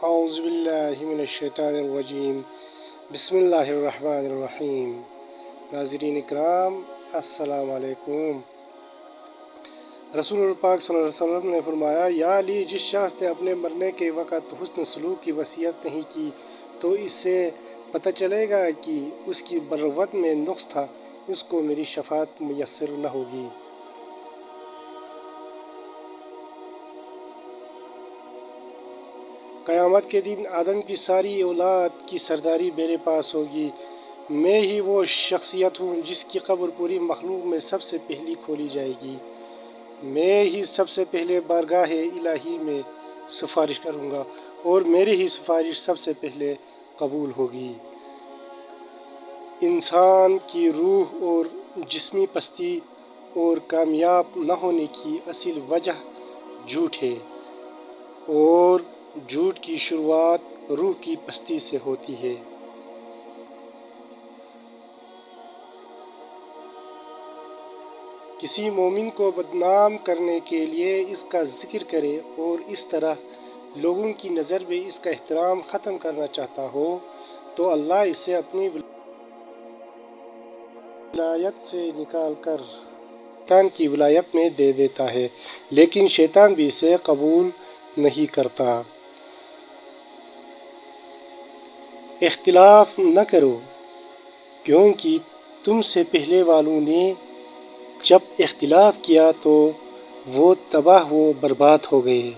اعوذ باللہ من الشیطان الرجیم بسم اللہ الرحمن الرحیم۔ ناظرین اکرام السلام علیکم۔ رسول اللہ پاک صلی اللہ علیہ وسلم نے فرمایا، یا علی، جس شخص نے اپنے مرنے کے وقت حسن سلوک کی وصیت نہیں کی تو اس سے پتہ چلے گا کہ اس کی بروت میں نقص تھا، اس کو میری شفاعت میسر نہ ہوگی۔ قیامت کے دن آدم کی ساری اولاد کی سرداری میرے پاس ہوگی۔ میں ہی وہ شخصیت ہوں جس کی قبر پوری مخلوق میں سب سے پہلی کھولی جائے گی۔ میں ہی سب سے پہلے بارگاہ الہی میں سفارش کروں گا اور میری ہی سفارش سب سے پہلے قبول ہوگی۔ انسان کی روح اور جسمی پستی اور کامیاب نہ ہونے کی اصل وجہ جھوٹ ہے، اور جھوٹ کی شروعات روح کی پستی سے ہوتی ہے۔ کسی مومن کو بدنام کرنے کے لیے اس کا ذکر کرے اور اس طرح لوگوں کی نظر میں اس کا احترام ختم کرنا چاہتا ہو تو اللہ اسے اپنی ولایت سے نکال کر شیطان کی ولایت میں دے دیتا ہے، لیکن شیطان بھی اسے قبول نہیں کرتا۔ اختلاف نہ کرو، کیونکہ تم سے پہلے والوں نے جب اختلاف کیا تو وہ تباہ و برباد ہو گئے۔